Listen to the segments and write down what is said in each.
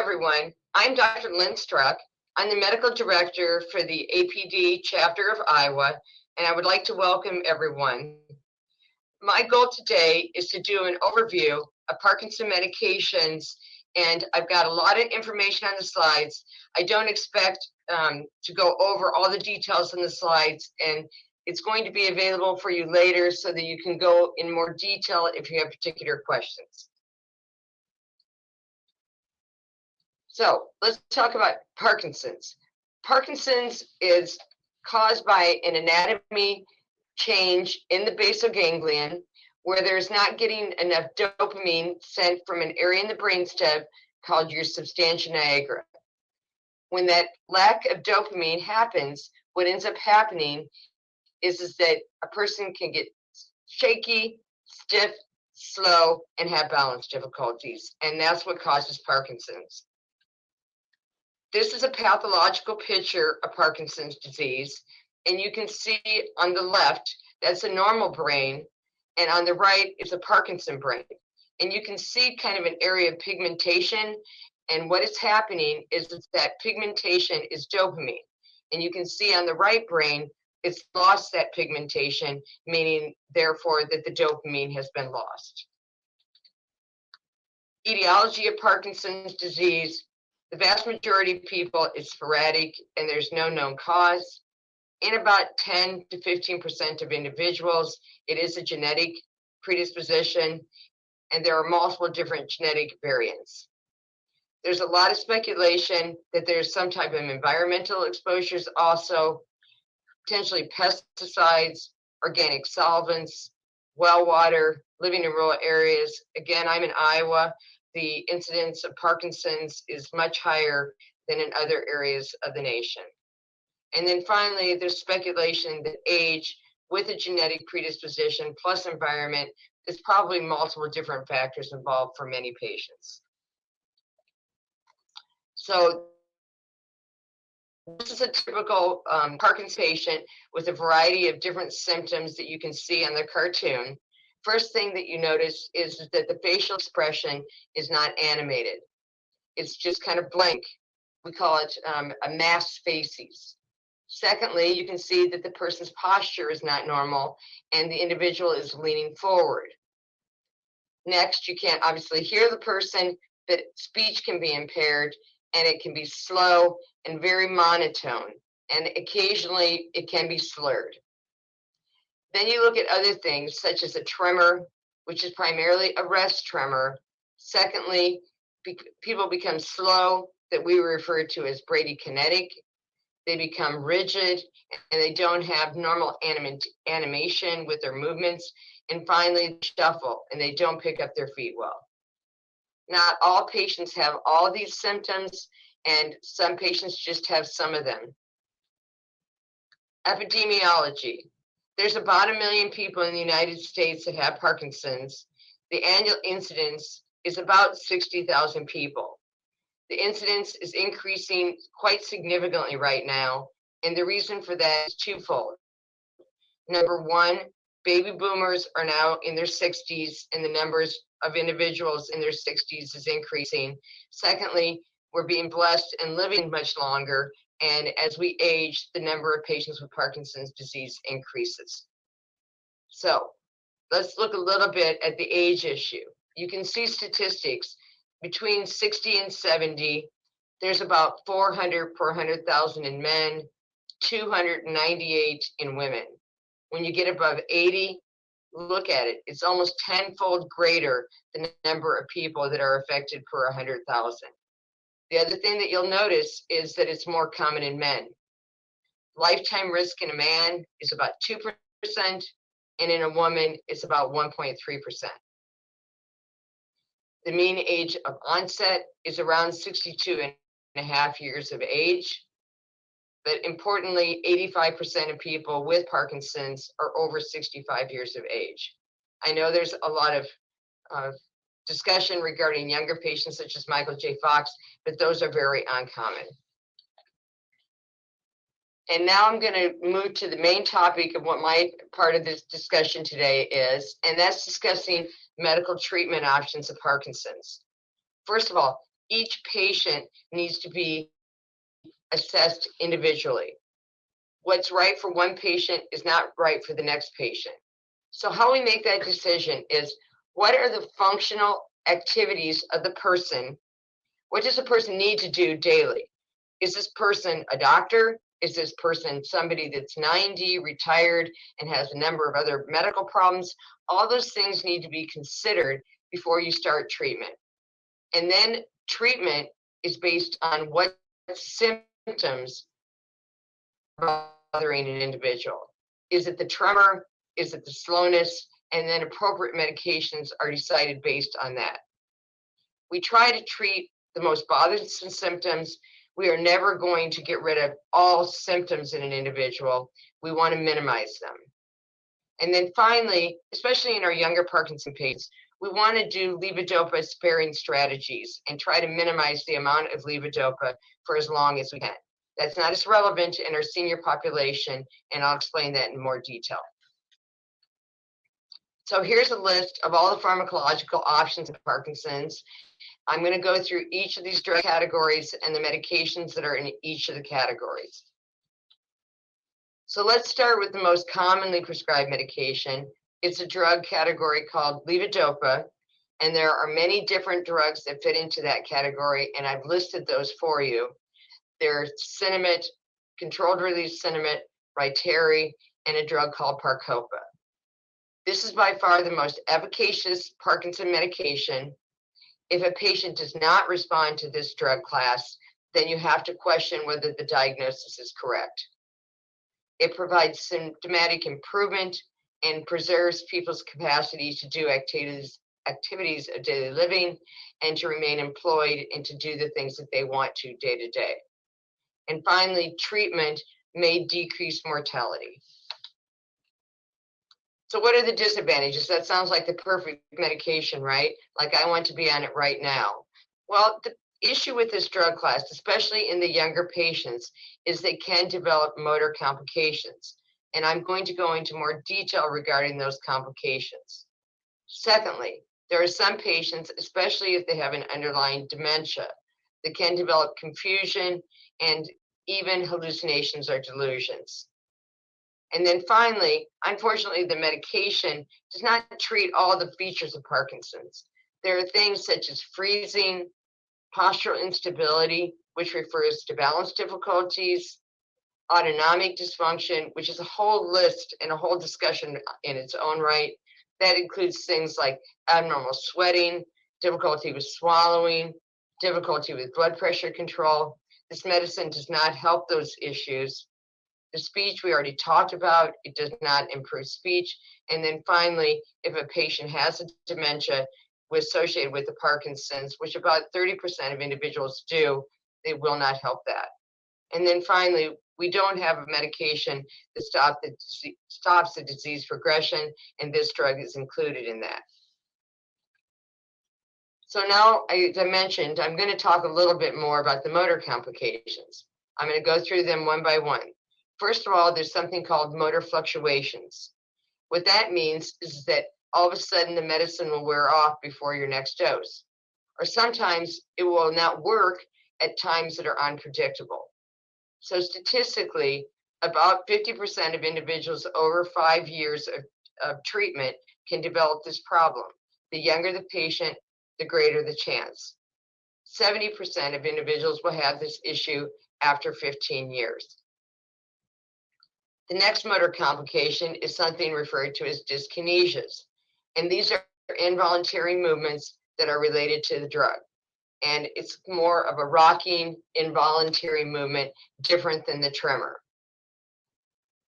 everyone. I'm Dr. Lynn. I'm the medical director for the APD chapter of Iowa, and I would like to welcome everyone. My goal today is to do an overview of Parkinson medications, and I've got a lot of information on the slides. I don't expect to go over all the details in the slides, and it's going to be available for you later so that you can go in more detail if you have particular questions. So let's talk about Parkinson's. Parkinson's is caused by an anatomy change in the basal ganglion where there's not getting enough dopamine sent from an area in the brainstem called your substantia nigra. When that lack of dopamine happens, what ends up happening is that a person can get shaky, stiff, slow, and have balance difficulties, and that's what causes Parkinson's. This is a pathological picture of Parkinson's disease, and you can see on the left, that's a normal brain, and on the right is a Parkinson brain. And you can see kind of an area of pigmentation, and what is happening is that pigmentation is dopamine. And you can see on the right brain, it's lost that pigmentation, meaning therefore that the dopamine has been lost. Etiology of Parkinson's disease. The vast majority of people is sporadic and there's no known cause. In about 10 to 15% of individuals, it is a genetic predisposition, and there are multiple different genetic variants. There's a lot of speculation that there's some type of environmental exposures also, potentially pesticides, organic solvents, well water, living in rural areas. Again, I'm in Iowa. The incidence of Parkinson's is much higher than in other areas of the nation. And then finally, there's speculation that age with a genetic predisposition plus environment, there's probably multiple different factors involved for many patients. So this is a typical Parkinson's patient with a variety of different symptoms that you can see on the cartoon. First thing that you notice is that the facial expression is not animated. It's just kind of blank. We call it a masked facies. Secondly, you can see that the person's posture is not normal and the individual is leaning forward. Next, you can't obviously hear the person, but speech can be impaired and it can be slow and very monotone, and occasionally it can be slurred. Then you look at other things such as a tremor, which is primarily a rest tremor. Secondly, people become slow, that we refer to as bradykinetic. They become rigid and they don't have normal animation with their movements. And finally, they shuffle and they don't pick up their feet well. Not all patients have all these symptoms, and some patients just have some of them. Epidemiology. There's about 1 million people in the United States that have Parkinson's. The annual incidence is about 60,000 people. The incidence is increasing quite significantly right now, and the reason for that is twofold. Number one, baby boomers are now in their 60s, and the numbers of individuals in their 60s is increasing. Secondly, we're being blessed and living much longer, and as we age, the number of patients with Parkinson's disease increases. So let's look a little bit at the age issue. You can see statistics. Between 60 and 70, there's about 400 per 100,000 in men, 298 in women. When you get above 80, look at it. It's almost tenfold greater than the number of people that are affected per 100,000. The other thing that you'll notice is that it's more common in men. Lifetime risk in a man is about 2%, and in a woman, it's about 1.3%. The mean age of onset is around 62 and a half years of age. But importantly, 85% of people with Parkinson's are over 65 years of age. I know there's a lot of discussion regarding younger patients such as Michael J. Fox, but those are very uncommon. And now I'm going to move to the main topic of what my part of this discussion today is, and that's discussing medical treatment options of Parkinson's. First of all, each patient needs to be assessed individually. What's right for one patient is not right for the next patient. So how we make that decision is, what are the functional activities of the person? What does a person need to do daily? Is this person a doctor? Is this person somebody that's 90, retired, and has a number of other medical problems? All those things need to be considered before you start treatment. And then treatment is based on what symptoms are bothering an individual. Is it the tremor? Is it the slowness? And then appropriate medications are decided based on that. We try to treat the most bothersome symptoms. We are never going to get rid of all symptoms in an individual. We want to minimize them. And then finally, especially in our younger Parkinson patients, we want to do levodopa sparing strategies and try to minimize the amount of levodopa for as long as we can. That's not as relevant in our senior population, and I'll explain that in more detail. So here's a list of all the pharmacological options of Parkinson's. I'm going to go through each of these drug categories and the medications that are in each of the categories. So let's start with the most commonly prescribed medication. It's a drug category called levodopa, and there are many different drugs that fit into that category, and I've listed those for you. There's Sinemet, controlled release Sinemet, Rytary, and a drug called Parcopa. This is by far the most efficacious Parkinson medication. If a patient does not respond to this drug class, then you have to question whether the diagnosis is correct. It provides symptomatic improvement and preserves people's capacity to do activities of daily living and to remain employed and to do the things that they want to day to day. And finally, treatment may decrease mortality. So what are the disadvantages? That sounds like the perfect medication, right? Like I want to be on it right now. Well, the issue with this drug class, especially in the younger patients, is they can develop motor complications. And I'm going to go into more detail regarding those complications. Secondly, there are some patients, especially if they have an underlying dementia, that can develop confusion and even hallucinations or delusions. And then finally, unfortunately, the medication does not treat all the features of Parkinson's. There are things such as freezing, postural instability, which refers to balance difficulties, autonomic dysfunction, which is a whole list and a whole discussion in its own right. That includes things like abnormal sweating, difficulty with swallowing, difficulty with blood pressure control. This medicine does not help those issues. The speech we already talked about, it does not improve speech. And then finally, if a patient has a dementia associated with the Parkinson's, which about 30% of individuals do, they will not help that. And then finally, we don't have a medication that stops the disease progression, and this drug is included in that. So now, as I mentioned, I'm going to talk a little bit more about the motor complications. I'm going to go through them one by one. First of all, there's something called motor fluctuations. What that means is that all of a sudden the medicine will wear off before your next dose, or sometimes it will not work at times that are unpredictable. So statistically, about 50% of individuals over 5 years of treatment can develop this problem. The younger the patient, the greater the chance. 70% of individuals will have this issue after 15 years. The next motor complication is something referred to as dyskinesias. And these are involuntary movements that are related to the drug. And it's more of a rocking, involuntary movement, different than the tremor.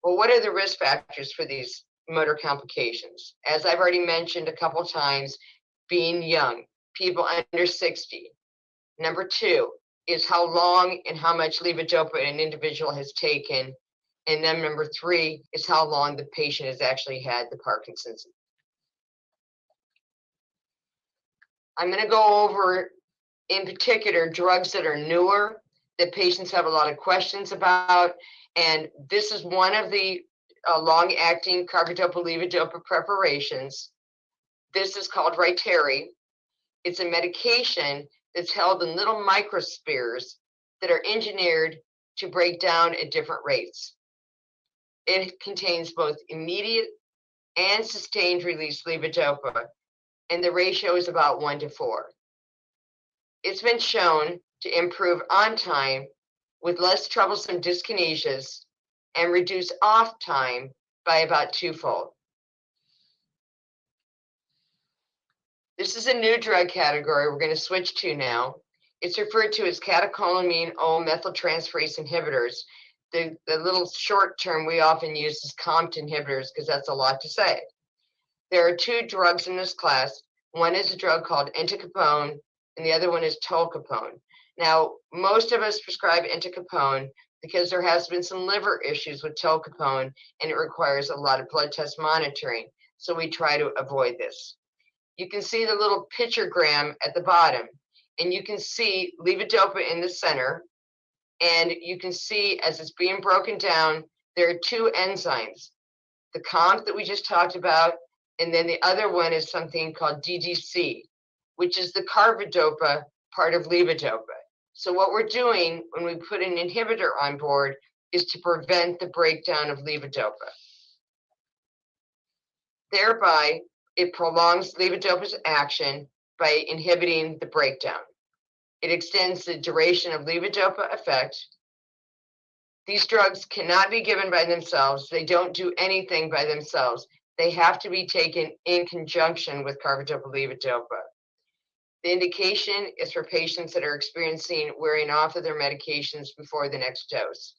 Well, what are the risk factors for these motor complications? As I've already mentioned a couple times, being young, people under 60. Number 2 is how long and how much levodopa an individual has taken. And then number 3 is how long the patient has actually had the Parkinson's. I'm going to go over, in particular, drugs that are newer, that patients have a lot of questions about. And this is one of the long-acting carbidopa-levodopa preparations. This is called Rytary. It's a medication that's held in little microspheres that are engineered to break down at different rates. It contains both immediate and sustained release levodopa, and the ratio is about 1:4. It's been shown to improve on time with less troublesome dyskinesias and reduce off time by about twofold. This is a new drug category we're going to switch to now. It's referred to as catecholamine methyltransferase inhibitors. The little short term we often use is COMT inhibitors because that's a lot to say. There are two drugs in this class. One is a drug called entacapone, and the other one is tolcapone. Now, most of us prescribe entacapone because there has been some liver issues with tolcapone, and it requires a lot of blood test monitoring. So we try to avoid this. You can see the little pictogram at the bottom, and you can see levodopa in the center, and you can see as it's being broken down, there are two enzymes, the COMT that we just talked about, and then the other one is something called DDC, which is the carbidopa part of levodopa. So what we're doing when we put an inhibitor on board is to prevent the breakdown of levodopa. Thereby, it prolongs levodopa's action by inhibiting the breakdown. It extends the duration of levodopa effect. These drugs cannot be given by themselves. They don't do anything by themselves. They have to be taken in conjunction with carbidopa-levodopa. The indication is for patients that are experiencing wearing off of their medications before the next dose.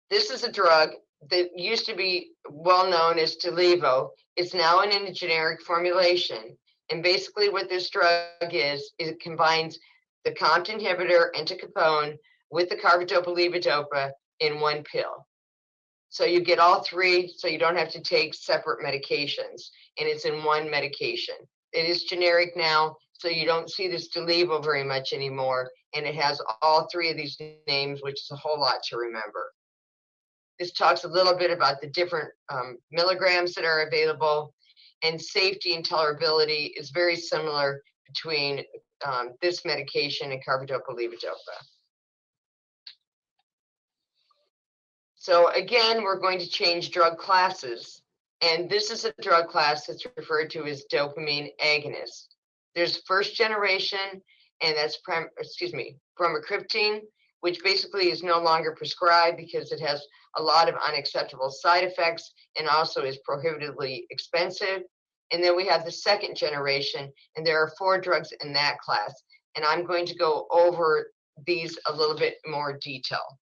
This is a drug that used to be well known as Stalevo. It's now in a generic formulation. And basically what this drug is it combines the COMT inhibitor, entacapone, with the carbidopa-levodopa in one pill. So you get all three, so you don't have to take separate medications, and it's in one medication. It is generic now, so you don't see the Stalevo very much anymore, and it has all three of these names, which is a whole lot to remember. This talks a little bit about the different milligrams that are available, and safety and tolerability is very similar between this medication and carbidopa-levodopa. So again, we're going to change drug classes, and this is a drug class that's referred to as dopamine agonist. There's first generation, and that's bromocriptine, which basically is no longer prescribed because it has a lot of unacceptable side effects and also is prohibitively expensive. And then we have the second generation, and there are 4 drugs in that class. And I'm going to go over these a little bit more detail.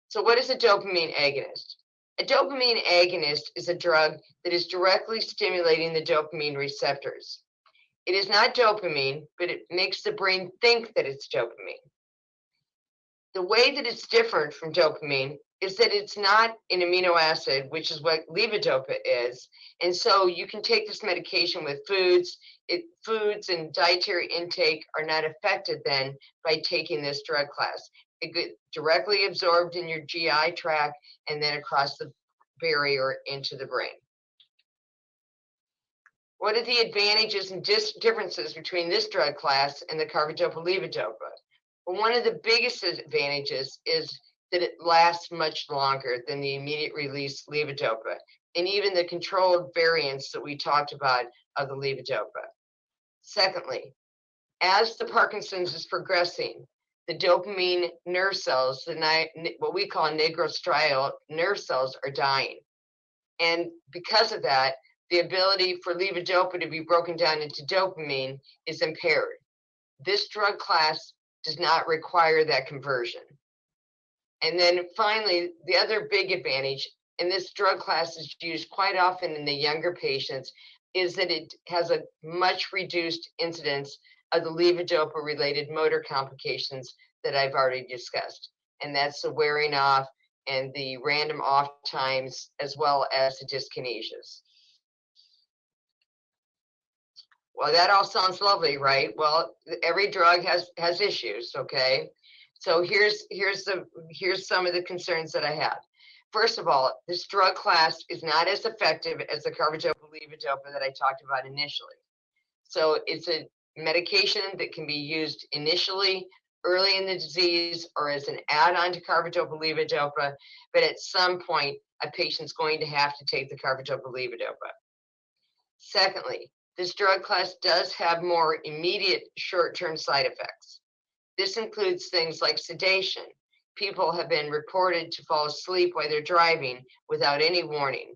So what is a dopamine agonist? A dopamine agonist is a drug that is directly stimulating the dopamine receptors. It is not dopamine, but it makes the brain think that it's dopamine. The way that it's different from dopamine is that it's not an amino acid, which is what levodopa is. And so you can take this medication with foods. Foods and dietary intake are not affected then by taking this drug class. It gets directly absorbed in your GI tract and then across the barrier into the brain. What are the advantages and differences between this drug class and the carbidopa-levodopa? Well, one of the biggest advantages is that it lasts much longer than the immediate release levodopa and even the controlled variants that we talked about of the levodopa. Secondly, as the Parkinson's is progressing, the dopamine nerve cells, what we call nigrostrial nerve cells, are dying. And because of that, the ability for levodopa to be broken down into dopamine is impaired. This drug class does not require that conversion. And then finally, the other big advantage, and this drug class is used quite often in the younger patients, is that it has a much reduced incidence of the levodopa-related motor complications that I've already discussed. And that's the wearing off and the random off times, as well as the dyskinesias. Well, that all sounds lovely, right? Well, every drug has issues, okay? So here's some of the concerns that I have. First of all, this drug class is not as effective as the carbidopa-levodopa that I talked about initially. So it's a medication that can be used initially early in the disease or as an add-on to carbidopa-levodopa, but at some point, a patient's going to have to take the carbidopa-levodopa. Secondly, this drug class does have more immediate short-term side effects. This includes things like sedation. People have been reported to fall asleep while they're driving without any warning.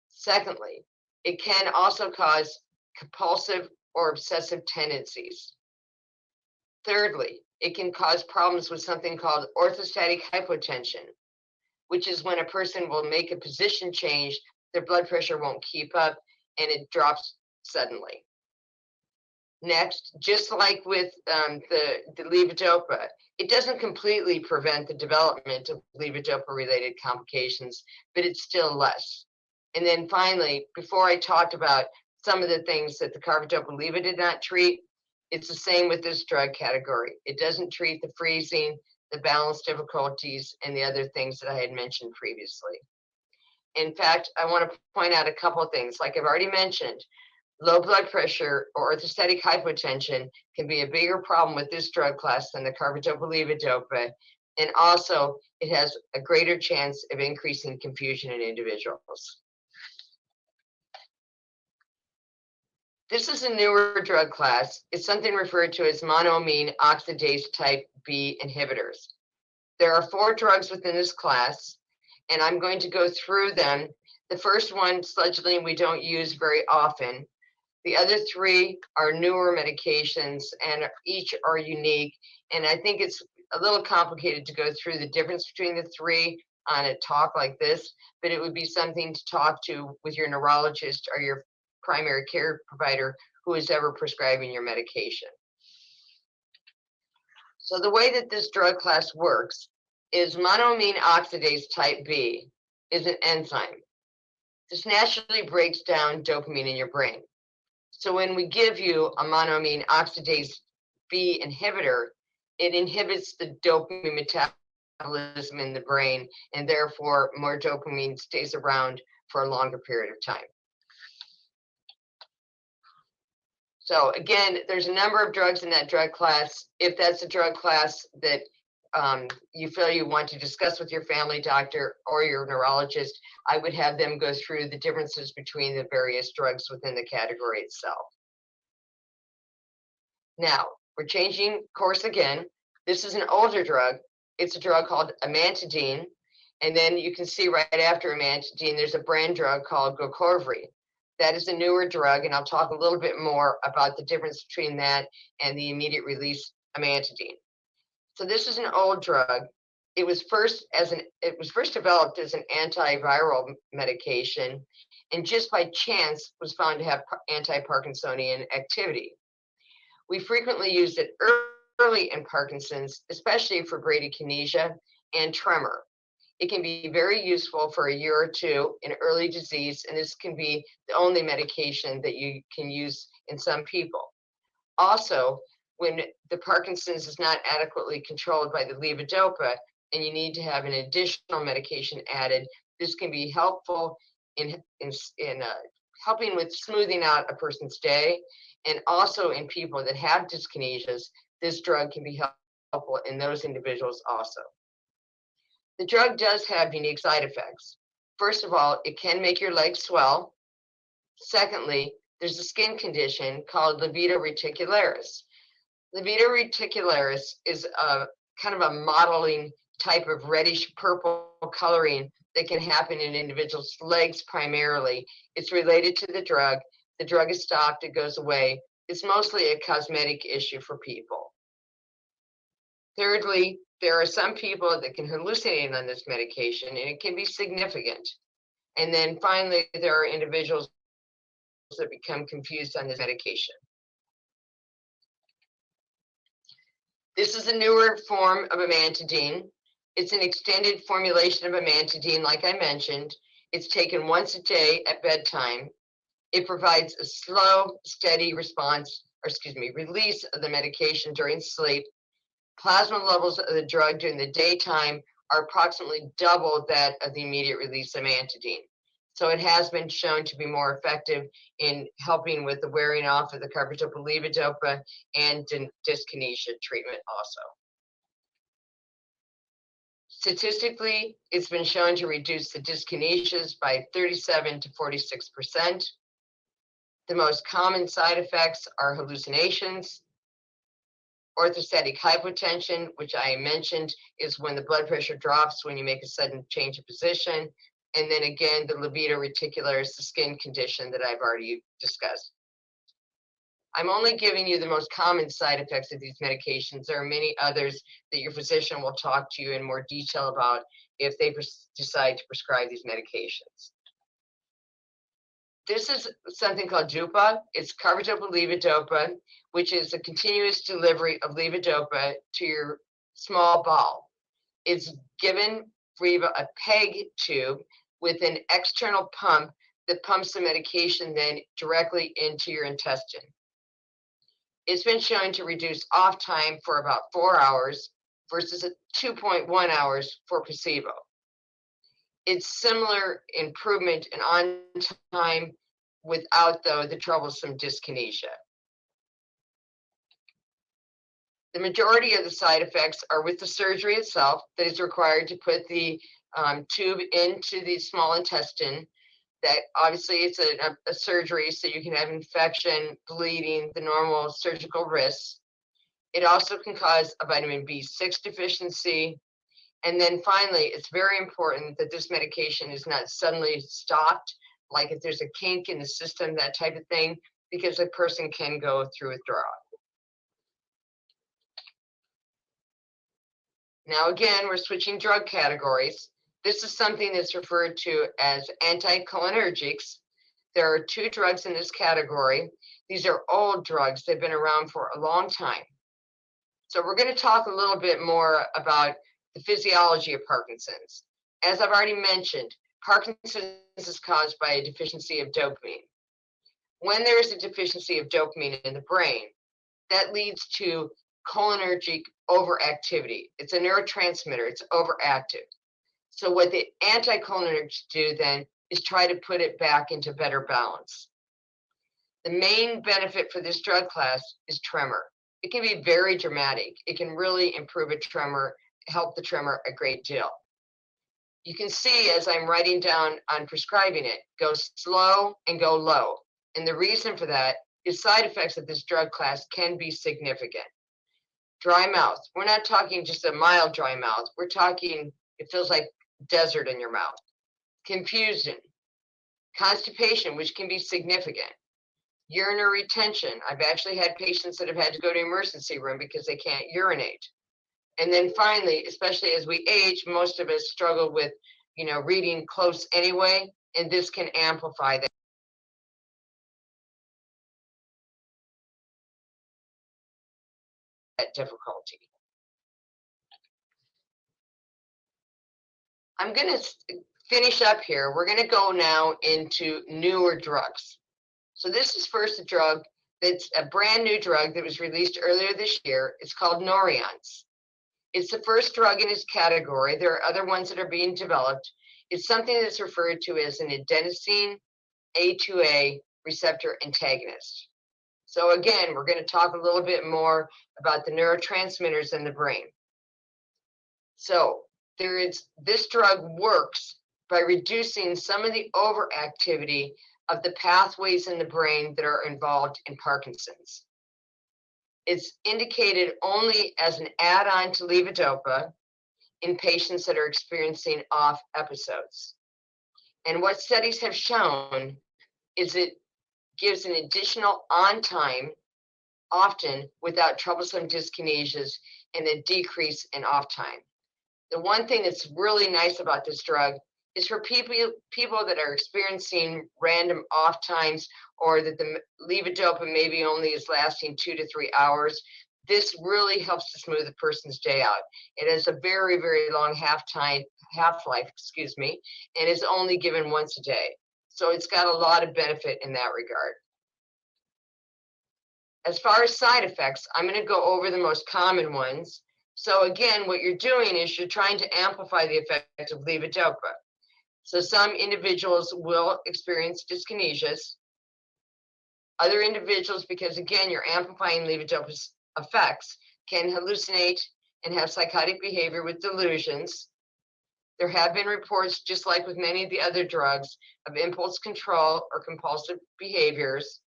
Secondly, it can also cause compulsive or obsessive tendencies. Thirdly, it can cause problems with something called orthostatic hypotension, which is when a person will make a position change, their blood pressure won't keep up, and it drops suddenly. Next, just like with the levodopa, it doesn't completely prevent the development of levodopa-related complications, but it's still less. And then finally, before I talked about some of the things that the carbidopa-levo did not treat, it's the same with this drug category. It doesn't treat the freezing, the balance difficulties, and the other things that I had mentioned previously. In fact, I want to point out a couple of things. Like I've already mentioned, low blood pressure or orthostatic hypotension can be a bigger problem with this drug class than the carbidopa-levodopa, and also it has a greater chance of increasing confusion in individuals. This is a newer drug class. It's something referred to as monoamine oxidase type B inhibitors. There are 4 drugs within this class, and I'm going to go through them. The first one, sledgeline, we don't use very often. The other 3 are newer medications, and each are unique. And I think it's a little complicated to go through the difference between the 3 on a talk like this, but it would be something to talk to with your neurologist or your primary care provider who is ever prescribing your medication. So the way that this drug class works is monoamine oxidase type B is an enzyme. This naturally breaks down dopamine in your brain. So when we give you a monoamine oxidase B inhibitor, it inhibits the dopamine metabolism in the brain, and therefore more dopamine stays around for a longer period of time. So again, there's a number of drugs in that drug class. If that's a drug class that you feel you want to discuss with your family doctor or your neurologist, I would have them go through the differences between the various drugs within the category itself. Now, we're changing course again. This is an older drug. It's a drug called Amantadine. And then you can see right after Amantadine, there's a brand drug called Gocovri. That is a newer drug, and I'll talk a little bit more about the difference between that and the immediate release Amantadine. So this is an old drug. It was first developed as an antiviral medication, and just by chance was found to have anti-Parkinsonian activity. We frequently use it early in Parkinson's, especially for bradykinesia and tremor. It can be very useful for a year or 2 in early disease, and this can be the only medication that you can use in some people. Also, when the Parkinson's is not adequately controlled by the levodopa and you need to have an additional medication added, this can be helpful in helping with smoothing out a person's day, and also in people that have dyskinesias, this drug can be helpful in those individuals also. The drug does have unique side effects. First of all, it can make your legs swell. Secondly, there's a skin condition called Libido Reticularis. Libido Reticularis is a kind of a mottling type of reddish purple coloring that can happen in individuals' legs primarily. It's related to the drug. The drug is stopped, it goes away. It's mostly a cosmetic issue for people. Thirdly, there are some people that can hallucinate on this medication, and it can be significant. And then finally, there are individuals that become confused on this medication. This is a newer form of amantadine. It's an extended formulation of amantadine, like I mentioned. It's taken once a day at bedtime. It provides a slow, steady release of the medication during sleep. Plasma levels of the drug during the daytime are approximately double that of the immediate release amantadine. So it has been shown to be more effective in helping with the wearing off of the carbidopa-levodopa and dyskinesia treatment also. Statistically, it's been shown to reduce the dyskinesias by 37 to 46%. The most common side effects are hallucinations, orthostatic hypotension, which I mentioned is when the blood pressure drops when you make a sudden change of position, and then again, the libido reticularis, the skin condition that I've already discussed. I'm only giving you the most common side effects of these medications. There are many others that your physician will talk to you in more detail about if they decide to prescribe these medications. This is something called DUPA. It's carbidopa-levodopa, which is a continuous delivery of levodopa to your small bowel. It's given via a PEG tube with an external pump that pumps the medication then directly into your intestine. It's been shown to reduce off time for about 4 hours versus 2.1 hours for placebo. It's similar improvement in on time without, though, the troublesome dyskinesia. The majority of the side effects are with the surgery itself that is required to put the tube into the small intestine. That obviously it's a surgery, so you can have infection, bleeding, the normal surgical risks. It also can cause a vitamin B6 deficiency. And then finally, it's very important that this medication is not suddenly stopped, like if there's a kink in the system, that type of thing, because a person can go through withdrawal. Now, again, we're switching drug categories. This is something that's referred to as anticholinergics. There are 2 drugs in this category. These are old drugs. They've been around for a long time. So we're going to talk a little bit more about the physiology of Parkinson's. As I've already mentioned, Parkinson's is caused by a deficiency of dopamine. When there is a deficiency of dopamine in the brain, that leads to cholinergic overactivity. It's a neurotransmitter. It's overactive. So what the anticholinergics do then is try to put it back into better balance. The main benefit for this drug class is tremor. It can be very dramatic. It can really improve a tremor, help the tremor a great deal. You can see as I'm writing down on prescribing it, go slow and go low. And the reason for that is side effects of this drug class can be significant. Dry mouth. We're not talking just a mild dry mouth. We're talking, it feels like desert in your mouth. Confusion. Constipation, which can be significant. Urinary retention. I've actually had patients that have had to go to the emergency room because they can't urinate. And then finally, especially as we age, most of us struggle with, reading close anyway, and this can amplify that difficulty. I'm going to finish up here. We're going to go now into newer drugs. So this is first a drug that's a brand new drug that was released earlier this year. It's called Noreons. It's the first drug in its category. There are other ones that are being developed. It's something that's referred to as an adenosine A2A receptor antagonist. So again, we're going to talk a little bit more about the neurotransmitters in the brain. So this drug works by reducing some of the overactivity of the pathways in the brain that are involved in Parkinson's. It's indicated only as an add-on to levodopa in patients that are experiencing off episodes. And what studies have shown is it gives an additional on time, often without troublesome dyskinesias, and a decrease in off time. The one thing that's really nice about this drug is for people that are experiencing random off times, or that the levodopa maybe only is lasting 2 to 3 hours. This really helps to smooth a person's day out. It has a very, very long half-life, and is only given once a day. So it's got a lot of benefit in that regard. As far as side effects, I'm going to go over the most common ones. So again, what you're doing is you're trying to amplify the effect of levodopa. So some individuals will experience dyskinesias. Other individuals, because again, you're amplifying levodopa effects, can hallucinate and have psychotic behavior with delusions. There have been reports, just like with many of the other drugs, of impulse control or compulsive behaviors.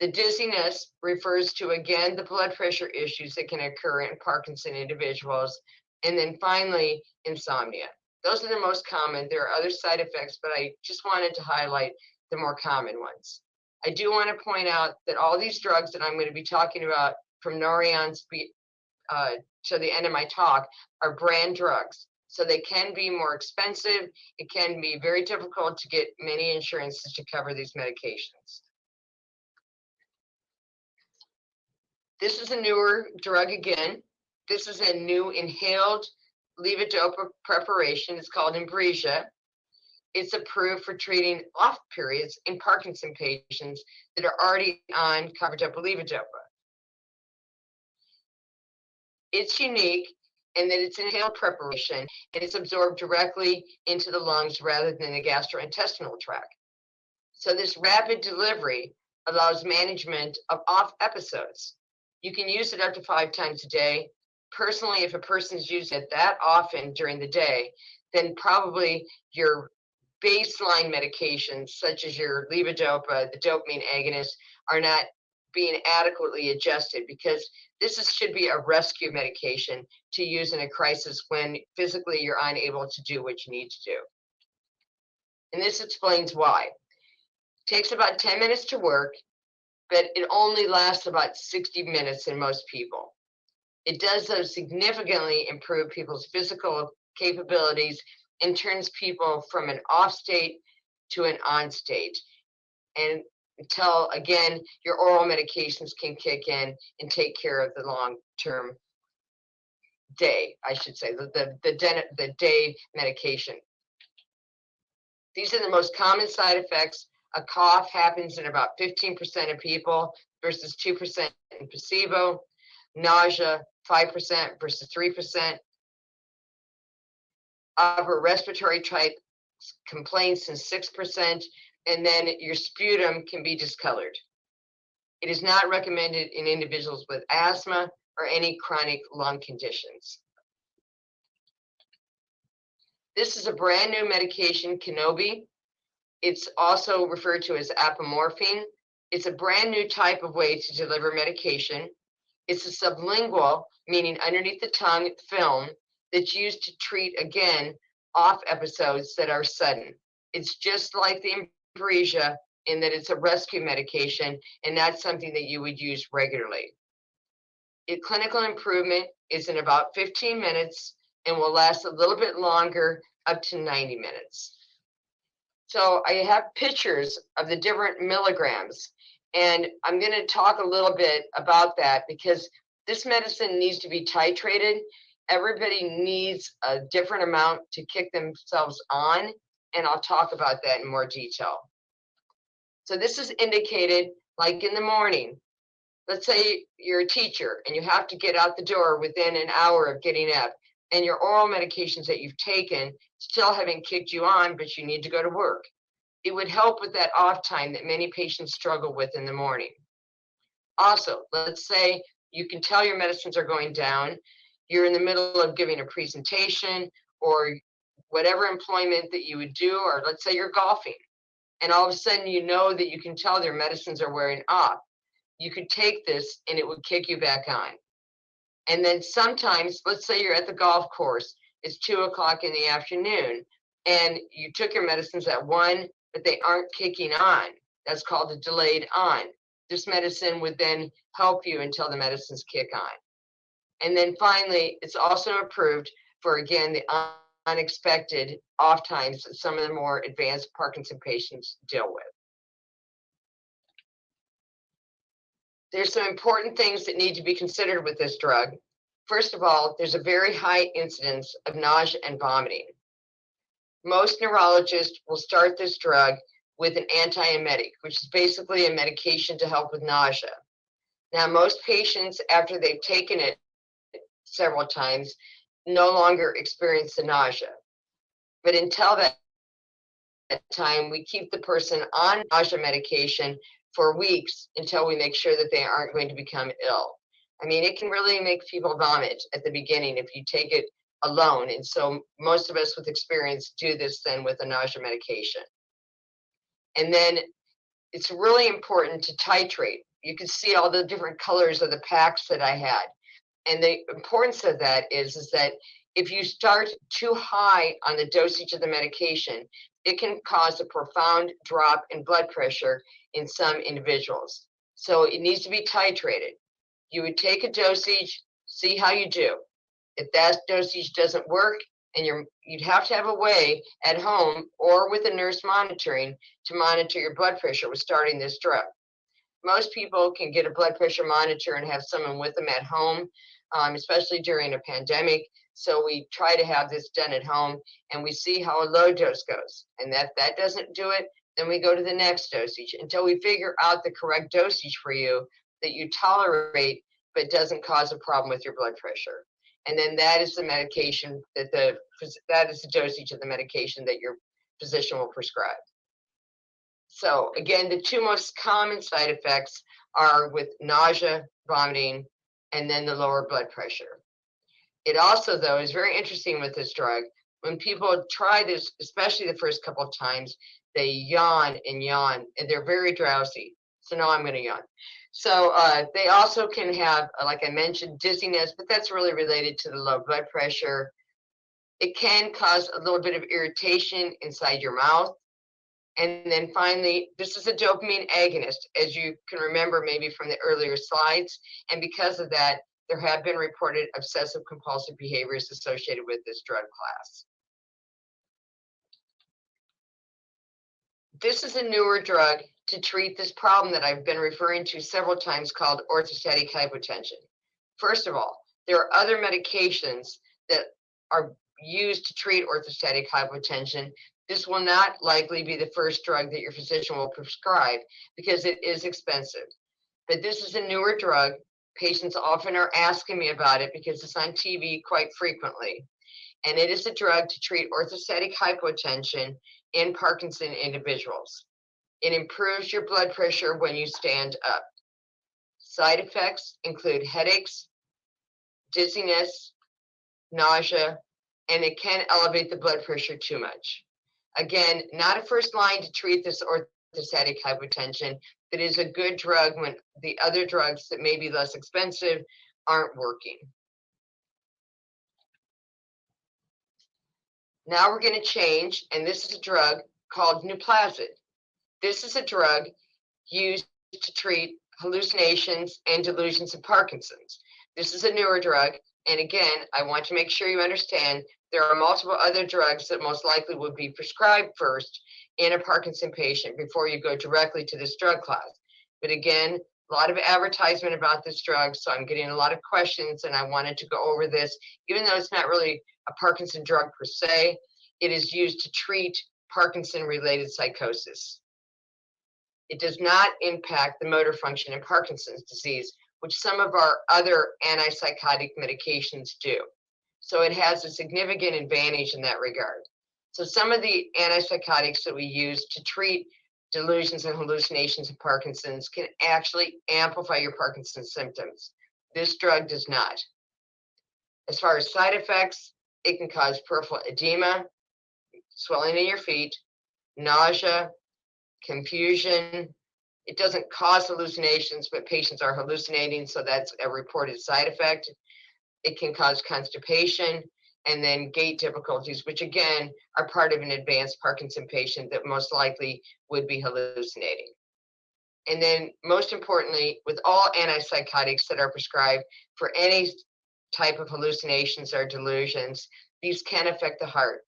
The dizziness refers to, again, the blood pressure issues that can occur in Parkinson individuals. And then finally, insomnia. Those are the most common. There are other side effects, but I just wanted to highlight the more common ones. I do want to point out that all these drugs that I'm going to be talking about from Norian to the end of my talk are brand drugs. So they can be more expensive. It can be very difficult to get many insurances to cover these medications. This is a newer drug again. This is a new inhaled levodopa preparation. It's called Ambrisia. It's approved for treating off periods in Parkinson patients that are already on carbidopa levodopa. It's unique in that it's an inhaled preparation and it's absorbed directly into the lungs rather than the gastrointestinal tract. So this rapid delivery allows management of off episodes. You can use it up to 5 times a day. Personally, if a person's using it that often during the day, then probably your baseline medications, such as your levodopa, the dopamine agonists, are not being adequately adjusted, because should be a rescue medication to use in a crisis when physically you're unable to do what you need to do. And this explains why. It takes about 10 minutes to work, but it only lasts about 60 minutes in most people. It does, though, significantly improve people's physical capabilities and turns people from an off state to an on state. And until, again, your oral medications can kick in and take care of the long-term day, I should say, the day medication. These are the most common side effects. A cough happens in about 15% of people versus 2% in placebo. Nausea, 5% versus 3%. Upper respiratory type complaints in 6%, and then your sputum can be discolored. It is not recommended in individuals with asthma or any chronic lung conditions. This is a brand new medication, Kenobi. It's also referred to as apomorphine. It's a brand new type of way to deliver medication. It's a sublingual, meaning underneath the tongue, film that's used to treat, again, off episodes that are sudden. It's just like the Ambrisia in that it's a rescue medication and not something that you would use regularly. Clinical improvement is in about 15 minutes and will last a little bit longer, up to 90 minutes. So I have pictures of the different milligrams, and I'm going to talk a little bit about that because this medicine needs to be titrated. Everybody needs a different amount to kick themselves on, and I'll talk about that in more detail. So this is indicated like in the morning. Let's say you're a teacher and you have to get out the door within an hour of getting up, and your oral medications that you've taken still haven't kicked you on, but you need to go to work. It would help with that off time that many patients struggle with in the morning. Also, let's say you can tell your medicines are going down. You're in the middle of giving a presentation or whatever employment that you would do, or let's say you're golfing, and all of a sudden you know that you can tell their medicines are wearing off. You could take this and it would kick you back on. And then sometimes, let's say you're at the golf course, it's 2:00 in the afternoon, and you took your medicines at 1, but they aren't kicking on. That's called a delayed on. This medicine would then help you until the medicines kick on. And then finally, it's also approved for, again, the unexpected off times that some of the more advanced Parkinson patients deal with. There's some important things that need to be considered with this drug. First of all, there's a very high incidence of nausea and vomiting. Most neurologists will start this drug with an antiemetic, which is basically a medication to help with nausea. Now, most patients, after they've taken it several times, no longer experience the nausea. But until that time, we keep the person on nausea medication for weeks until we make sure that they aren't going to become ill. I mean, it can really make people vomit at the beginning if you take it alone. And so most of us with experience do this then with a nausea medication. And then it's really important to titrate. You can see all the different colors of the packs that I had. And the importance of that is that if you start too high on the dosage of the medication, it can cause a profound drop in blood pressure in some individuals. So it needs to be titrated. You would take a dosage, see how you do. If that dosage doesn't work, and you'd have to have a way at home or with a nurse monitoring to monitor your blood pressure with starting this drug. Most people can get a blood pressure monitor and have someone with them at home, especially during a pandemic. So we try to have this done at home, and we see how a low dose goes. And that doesn't do it, then we go to the next dosage until we figure out the correct dosage for you that you tolerate, but doesn't cause a problem with your blood pressure. And then that is the medication that is the dosage of the medication that your physician will prescribe. So again, the two most common side effects are with nausea, vomiting, and then the lower blood pressure. It also, though, is very interesting with this drug. When people try this, especially the first couple of times, they yawn, and they're very drowsy. So now I'm going to yawn. So they also can have, like I mentioned, dizziness, but that's really related to the low blood pressure. It can cause a little bit of irritation inside your mouth. And then finally, this is a dopamine agonist, as you can remember maybe from the earlier slides. And because of that, there have been reported obsessive compulsive behaviors associated with this drug class. This is a newer drug to treat this problem that I've been referring to several times called orthostatic hypotension. First of all, there are other medications that are used to treat orthostatic hypotension. This will not likely be the first drug that your physician will prescribe because it is expensive. But this is a newer drug. Patients often are asking me about it because it's on TV quite frequently. And it is a drug to treat orthostatic hypotension in Parkinson individuals. It improves your blood pressure when you stand up. Side effects include headaches, dizziness, nausea, and it can elevate the blood pressure too much. Again, not a first line to treat this orthostatic hypotension, but is a good drug when the other drugs that may be less expensive aren't working. Now we're going to change, and this is a drug called Nuplazid. This is a drug used to treat hallucinations and delusions of Parkinson's. This is a newer drug, and again, I want to make sure you understand there are multiple other drugs that most likely would be prescribed first in a Parkinson patient before you go directly to this drug class. But again, a lot of advertisement about this drug, so I'm getting a lot of questions, and I wanted to go over this. Even though it's not really a Parkinson drug per se, it is used to treat Parkinson-related psychosis. It does not impact the motor function in Parkinson's disease, which some of our other antipsychotic medications do. So it has a significant advantage in that regard. So some of the antipsychotics that we use to treat delusions and hallucinations of Parkinson's can actually amplify your Parkinson's symptoms. This drug does not. As far as side effects, it can cause peripheral edema, swelling in your feet, nausea, confusion. It doesn't cause hallucinations, but patients are hallucinating, so that's a reported side effect. It can cause constipation and then gait difficulties, which again are part of an advanced Parkinson patient that most likely would be hallucinating. And then most importantly, with all antipsychotics that are prescribed for any type of hallucinations or delusions, these can affect the heart.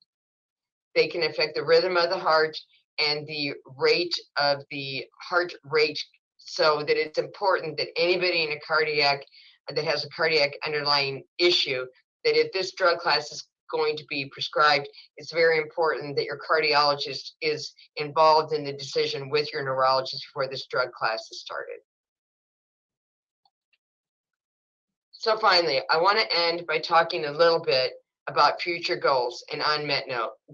They can affect the rhythm of the heart and the rate of the heart rate, so that it's important that anybody in a cardiac that has a cardiac underlying issue, that if this drug class is going to be prescribed, it's very important that your cardiologist is involved in the decision with your neurologist before this drug class is started. So finally, I want to end by talking a little bit about future goals and unmet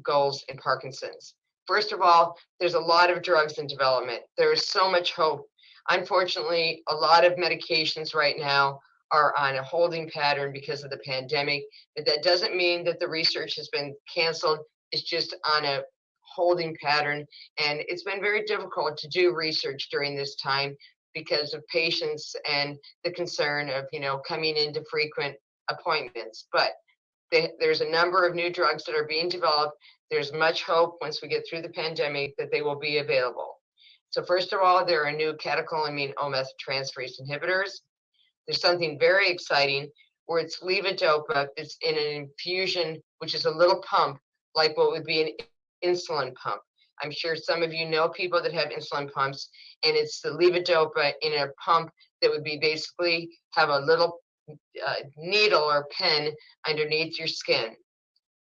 goals in Parkinson's. First of all, there's a lot of drugs in development. There is so much hope. Unfortunately, a lot of medications right now are on a holding pattern because of the pandemic, but that doesn't mean that the research has been canceled. It's just on a holding pattern, and it's been very difficult to do research during this time because of patients and the concern of, coming into frequent appointments. But there's a number of new drugs that are being developed. There's much hope once we get through the pandemic that they will be available. So first of all, there are new catecholamine O-methyltransferase inhibitors. There's something very exciting where it's levodopa. It's in an infusion, which is a little pump, like what would be an insulin pump. I'm sure some of you know people that have insulin pumps, and it's the levodopa in a pump that would be basically have a little needle or pen underneath your skin.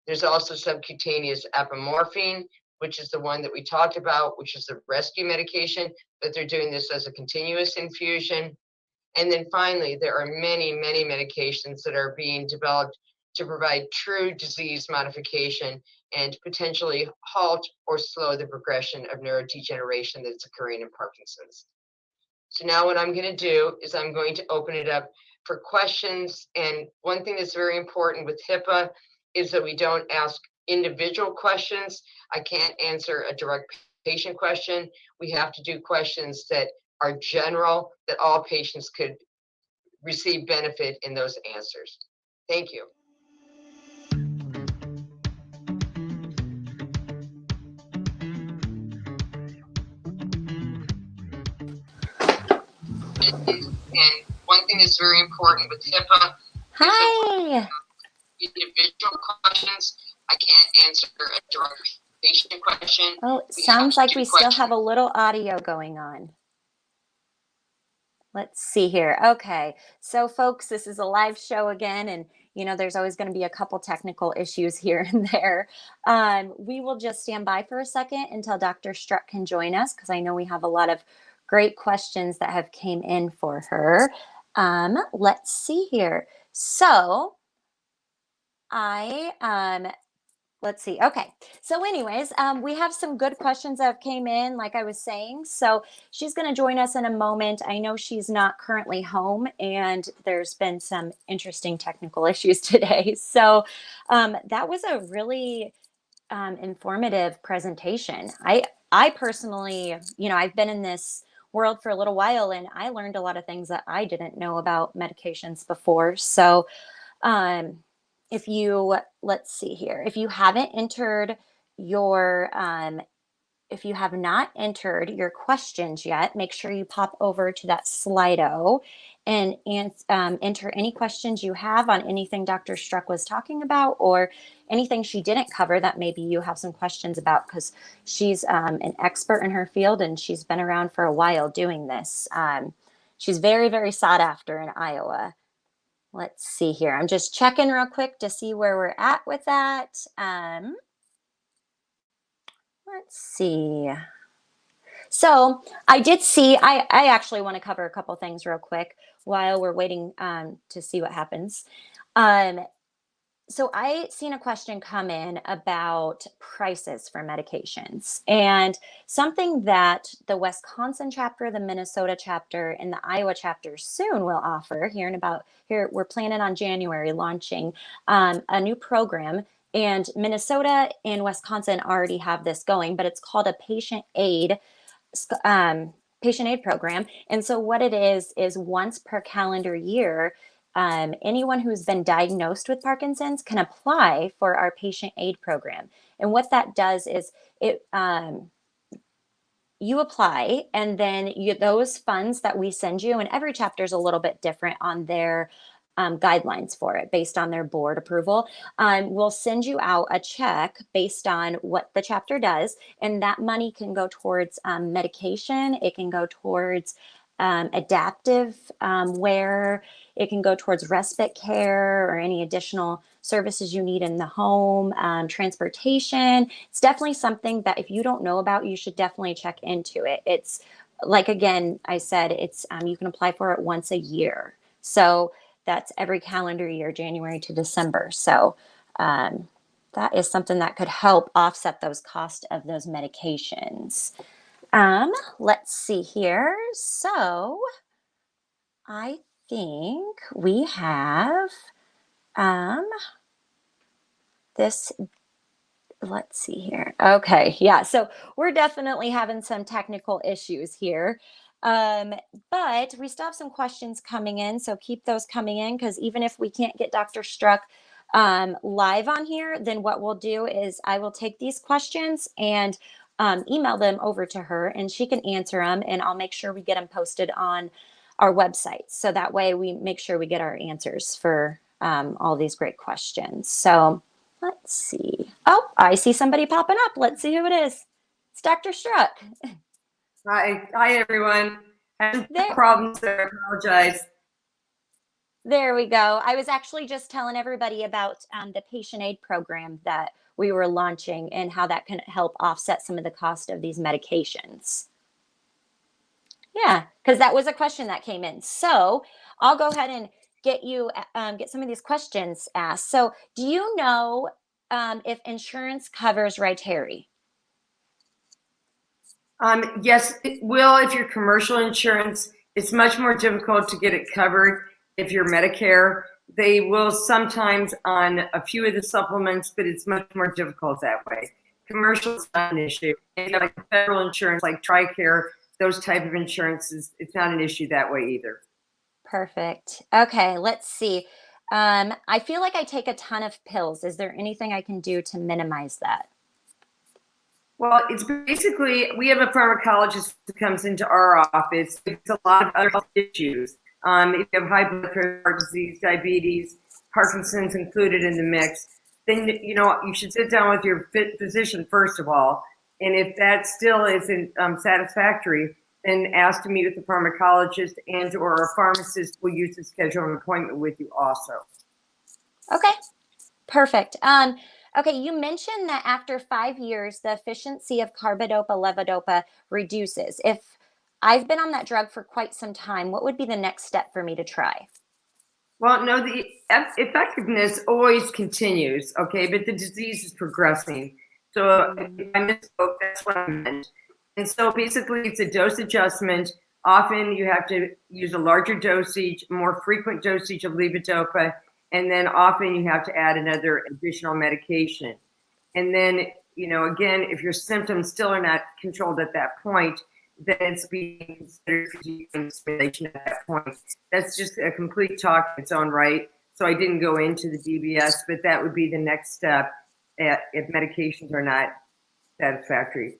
There's also subcutaneous apomorphine, which is the one that we talked about, which is the rescue medication, but they're doing this as a continuous infusion. And then finally, there are many, many medications that are being developed to provide true disease modification and potentially halt or slow the progression of neurodegeneration that's occurring in Parkinson's. So now what I'm going to do is I'm going to open it up for questions. And one thing that's very important with HIPAA is that we don't ask individual questions. I can't answer a direct patient question. We have to do questions that are general, that all patients could receive benefit in those answers. Thank you. And one thing that's very important with HIPAA. Hi. Individual questions. I can't answer a direct patient question. Oh, it sounds like we still have a little audio going on. Let's see here. Okay. So folks, this is a live show again, and there's always going to be a couple technical issues here and there. We will just stand by for a second until Dr. Struck can join us, because I know we have a lot of great questions that have came in for her. Let's see here. So let's see. Okay. So anyways, we have some good questions that came in, like I was saying. So she's going to join us in a moment. I know she's not currently home, and there's been some interesting technical issues today. So that was a really informative presentation. I personally, I've been in this world for a little while, and I learned a lot of things that I didn't know about medications before. So let's see here, if you haven't entered your, if you have not entered your questions yet, make sure you pop over to that Slido and enter any questions you have on anything Dr. Struck was talking about, or anything she didn't cover that maybe you have some questions about, because she's an expert in her field, and she's been around for a while doing this. She's very, very sought after in Iowa. Let's see here. I'm just checking real quick to see where we're at with that. Let's see. So I did see, I actually want to cover a couple things real quick while we're waiting to see what happens. So I seen a question come in about prices for medications, and something that the Wisconsin chapter, the Minnesota chapter, and the Iowa chapter soon will offer here. We're planning on January launching a new program, and Minnesota and Wisconsin already have this going, but it's called a patient aid program. And so what it is once per calendar year, anyone who's been diagnosed with Parkinson's can apply for our patient aid program. And what that does is you apply, and then those funds that we send you, and every chapter is a little bit different on their guidelines for it based on their board approval. We'll send you out a check based on what the chapter does, and that money can go towards medication. It can go towards adaptive wear. It can go towards respite care or any additional services you need in the home, transportation. It's definitely something that if you don't know about, you should definitely check into it. It's like, again, I said, it's you can apply for it once a year. So that's every calendar year, January to December. So that is something that could help offset those costs of those medications. Let's see here. So I think we have this. Let's see here. Okay, yeah. So we're definitely having some technical issues here. But we still have some questions coming in. So keep those coming in, because even if we can't get Dr. Struck live on here, then what we'll do is I will take these questions and email them over to her, and she can answer them, and I'll make sure we get them posted on our website. So that way we make sure we get our answers for all these great questions. So let's see. Oh, I see somebody popping up. Let's see who it is. It's Dr. Struck. Hi everyone. Having There, problems there. I apologize. there we go. I was actually just telling everybody about the patient aid program that we were launching and how that can help offset some of the cost of these medications. Yeah, because that was a question that came in. So I'll go ahead and get some of these questions asked. So do you know if insurance covers Rytary? Yes, it will if you're commercial insurance. It's much more difficult to get it covered if you're Medicare. They will sometimes on a few of the supplements, but it's much more difficult that way. Commercial is not an issue. If you have like federal insurance like TRICARE, those type of insurances, it's not an issue that way either. Perfect. Okay, let's see. I feel like I take a ton of pills. Is there anything I can do to minimize that? Well, it's basically, we have a pharmacologist that comes into our office. It's a lot of other health issues. If you have high blood pressure, heart disease, diabetes, Parkinson's included in the mix, then you should sit down with your physician first of all. And if that still isn't satisfactory, then ask to meet with the pharmacologist and or a pharmacist will use to schedule an appointment with you also. Okay, perfect. Okay, you mentioned that after 5 years, the efficiency of carbidopa levodopa reduces. If I've been on that drug for quite some time, what would be the next step for me to try? Well, no, the effectiveness always continues, okay, but the disease is progressing. So if I misspoke, that's what I meant. And so basically, it's a dose adjustment. Often you have to use a larger dosage, more frequent dosage of levodopa, and then often you have to add another additional medication. And then, again, if your symptoms still are not controlled at that point, then it's being considered for stimulation at that point. That's just a complete talk in its own right. So I didn't go into the DBS, but that would be the next step if medications are not satisfactory.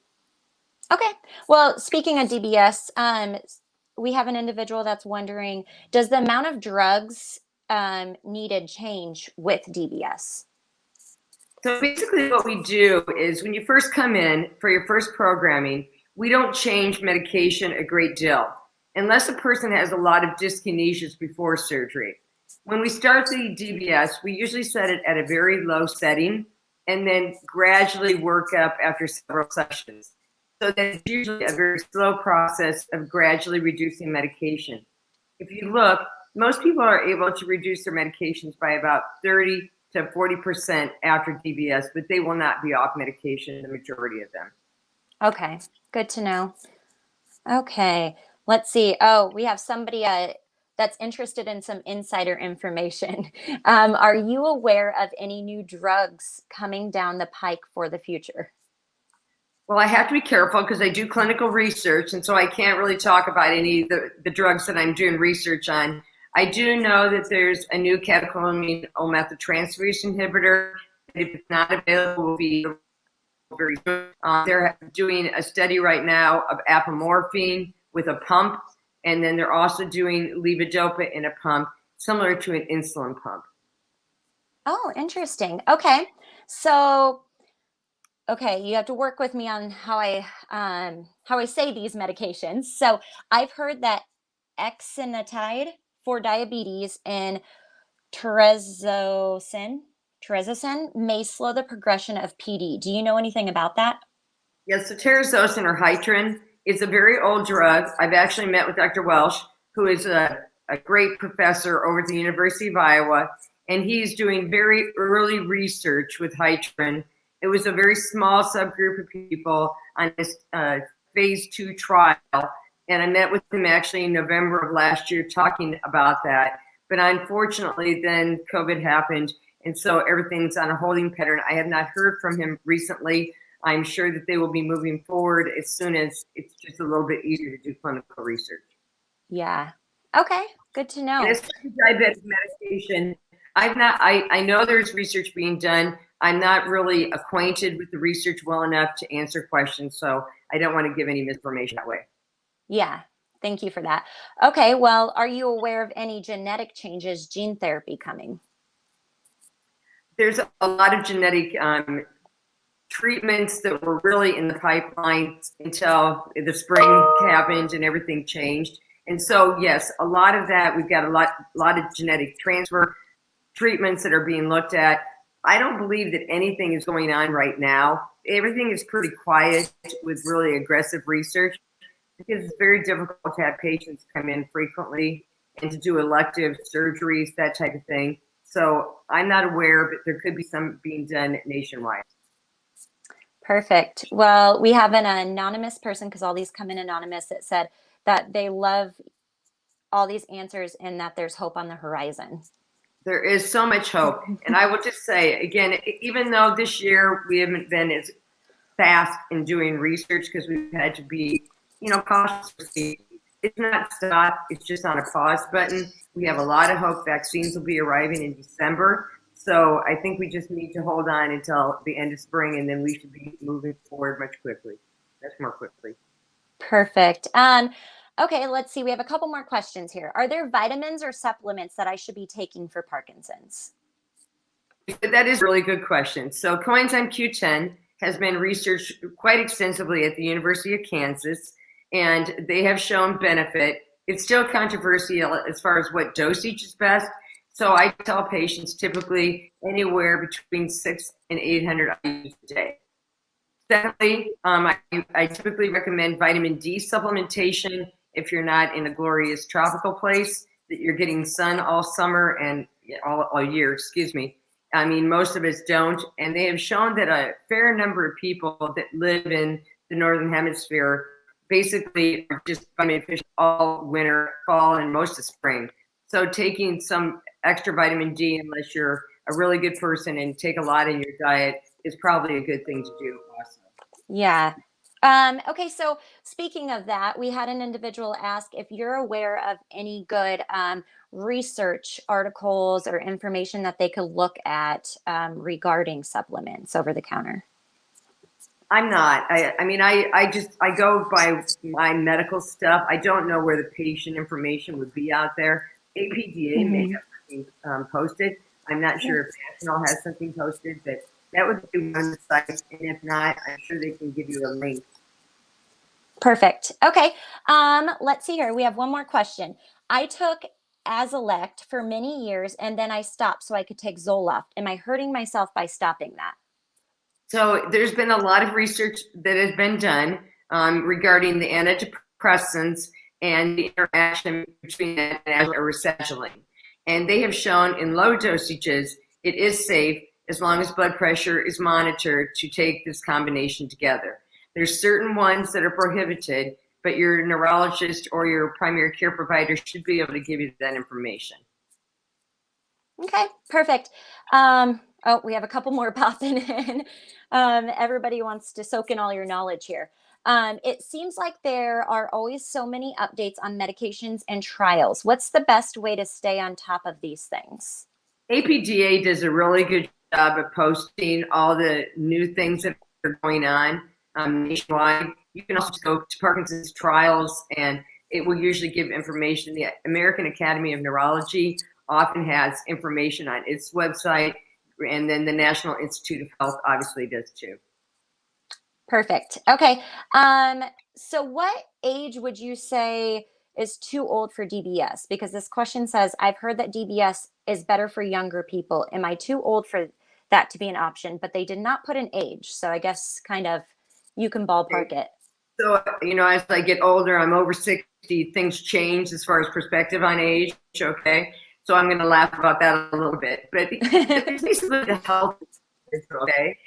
Okay. Well, speaking of DBS, we have an individual that's wondering, does the amount of drugs needed change with DBS? So basically what we do is when you first come in for your first programming, we don't change medication a great deal unless a person has a lot of dyskinesias before surgery. When we start the DBS, we usually set it at a very low setting and then gradually work up after several sessions. So that's usually a very slow process of gradually reducing medication. If you look, most people are able to reduce their medications by about 30 to 40% after DBS, but they will not be off medication, the majority of them. Okay, good to know. Okay, let's see. Oh, we have somebody that's interested in some insider information. Are you aware of any new drugs coming down the pike for the future? Well, I have to be careful because I do clinical research, and so I can't really talk about any of the drugs that I'm doing research on. I do know that there's a new catecholamine methyltransferase inhibitor. If it's not available, will be very good. They're doing a study right now of apomorphine with a pump, and then they're also doing levodopa in a pump, similar to an insulin pump. Oh, interesting. Okay, so okay, you have to work with me on how I say these medications. So I've heard that exenatide for diabetes and Terezocin may slow the progression of PD. Do you know anything about that? Yes, so terazosin or Hitrin is a very old drug. I've actually met with Dr. Welsh, who is a great professor over at the University of Iowa, and he's doing very early research with Hytrin. It was a very small subgroup of people on this phase 2 trial, and I met with him actually in November of last year talking about that. But unfortunately, then COVID happened, and so everything's on a holding pattern. I have not heard from him recently. I'm sure that they will be moving forward as soon as it's just a little bit easier to do clinical research. Yeah. Okay. Good to know. And as far as diabetic medication, I know there's research being done. I'm not really acquainted with the research well enough to answer questions, so I don't want to give any misinformation that way. Yeah. Thank you for that. Okay. Well, are you aware of any genetic changes, gene therapy coming? There's a lot of genetic treatments that were really in the pipeline until the spring happened and everything changed. And so, yes, a lot of that, we've got a lot of genetic transfer treatments that are being looked at. I don't believe that anything is going on right now. Everything is pretty quiet with really aggressive research because it's very difficult to have patients come in frequently and to do elective surgeries, that type of thing. So I'm not aware, but there could be some being done nationwide. Perfect. Well, we have an anonymous person, because all these come in anonymous, that said that they love all these answers and that there's hope on the horizon. There is so much hope. And I will just say, again, even though this year we haven't been as fast in doing research because we've had to be, cautious. It's not stopped. It's just on a pause button. We have a lot of hope. Vaccines will be arriving in December. So I think we just need to hold on until the end of spring, and then we should be moving forward much more quickly. Perfect. Okay, let's see. We have a couple more questions here. Are there vitamins or supplements that I should be taking for Parkinson's? That is a really good question. So coenzyme Q10 has been researched quite extensively at the University of Kansas, and they have shown benefit. It's still controversial as far as what dosage is best. So I tell patients typically anywhere between 600 and 800 IUs a day. Secondly, I typically recommend vitamin D supplementation if you're not in a glorious tropical place, that you're getting sun all summer and all year, excuse me. I mean, most of us don't. And they have shown that a fair number of people that live in the Northern Hemisphere basically are just vitamin deficient all winter, fall, and most of spring. So taking some extra vitamin D, unless you're a really good person and take a lot in your diet, is probably a good thing to do also. Yeah. Okay, so speaking of that, we had an individual ask if you're aware of any good research articles or information that they could look at regarding supplements over the counter. I'm not. I go by my medical stuff. I don't know where the patient information would be out there. APDA may have something posted. I'm not sure if National has something posted, but that would be one site. And if not, I'm sure they can give you a link. Perfect. Okay. Let's see here. We have one more question. I took Azilect for many years and then I stopped so I could take Zoloft. Am I hurting myself by stopping that? So there's been a lot of research that has been done regarding the antidepressants and the interaction between that and resettyline. And they have shown in low dosages, it is safe as long as blood pressure is monitored to take this combination together. There's certain ones that are prohibited, but your neurologist or your primary care provider should be able to give you that information. Okay, perfect. Oh, we have a couple more popping in. Everybody wants to soak in all your knowledge here. It seems like there are always so many updates on medications and trials. What's the best way to stay on top of these things? APDA does a really good job of posting all the new things that are going on nationwide. You can also go to Parkinson's trials, and it will usually give information. The American Academy of Neurology often has information on its website, and then the National Institute of Health obviously does too. Perfect. Okay. So what age would you say is too old for DBS? Because this question says, I've heard that DBS is better for younger people. Am I too old for that to be an option? But they did not put an age. So I guess kind of you can ballpark it. So, as I get older, I'm over 60, things change as far as perspective on age, okay? So I'm going to laugh about that a little bit. But it's basically the health of the individual, okay?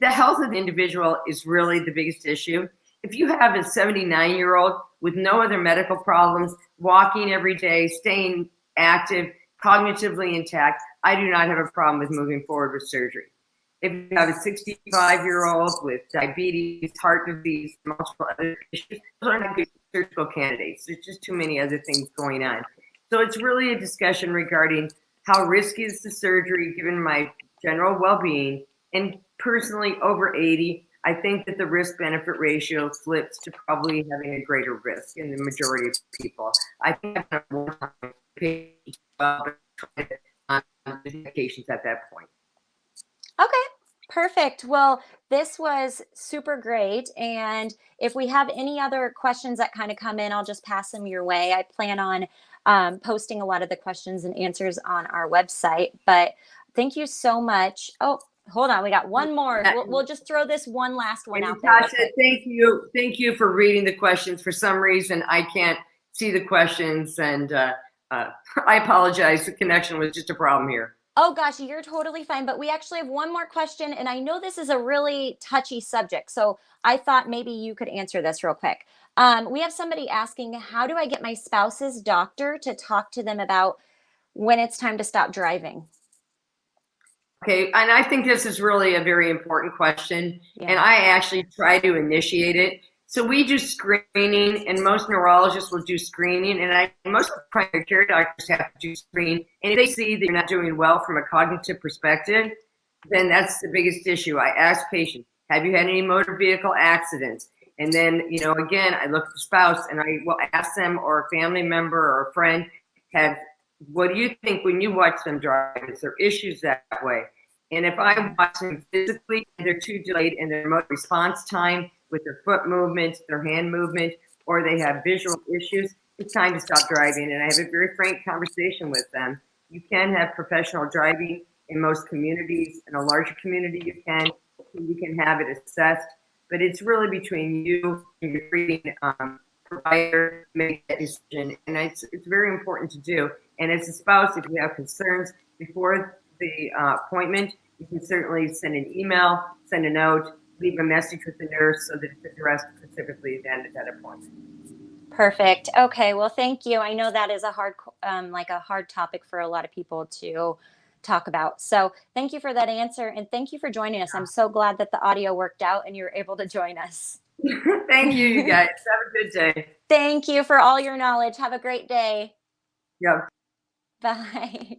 The health of the individual is really the biggest issue. If you have a 79-year-old with no other medical problems, walking every day, staying active, cognitively intact, I do not have a problem with moving forward with surgery. If you have a 65-year-old with diabetes, heart disease, multiple other issues, those are not good surgical candidates. There's just too many other things going on. So it's really a discussion regarding how risky is the surgery given my general well-being. And personally, over 80, I think that the risk-benefit ratio flips to probably having a greater risk in the majority of people. I think I've done more time on medications at that point. Okay, perfect. Well, this was super great. And if we have any other questions that kind of come in, I'll just pass them your way. I plan on posting a lot of the questions and answers on our website. But thank you so much. Oh, hold on. We got one more. We'll just throw this one last one out there. Natasha, thank you. Thank you for reading the questions. For some reason, I can't see the questions. And I apologize. The connection was just a problem here. Oh gosh, you're totally fine. But we actually have one more question. And I know this is a really touchy subject. So I thought maybe you could answer this real quick. We have somebody asking, how do I get my spouse's doctor to talk to them about when it's time to stop driving? Okay, and I think this is really a very important question. Yeah. And I actually try to initiate it. So we do screening, and most neurologists will do screening, and most primary care doctors have to do screening. And if they see that you're not doing well from a cognitive perspective, then that's the biggest issue. I ask patients, have you had any motor vehicle accidents? And then, again, I look at the spouse and I will ask them, or a family member or a friend, what do you think when you watch them drive? Is there issues that way? And if I watch them physically, they're too delayed in their motor response time with their foot movements, their hand movement, or they have visual issues, it's time to stop driving. And I have a very frank conversation with them. You can have professional driving in most communities. In a larger community, you can have it assessed. But it's really between you and your treating provider to make that decision. And it's very important to do. And as a spouse, if you have concerns before the appointment, you can certainly send an email, send a note, leave a message with the nurse so that it's addressed specifically then at that appointment. Perfect. Okay. Well, thank you. I know that is a hard topic for a lot of people to talk about. So thank you for that answer. And thank you for joining us. I'm so glad that the audio worked out and you were able to join us. Thank you, you guys. Have a good day. Thank you for all your knowledge. Have a great day. Yep. Bye.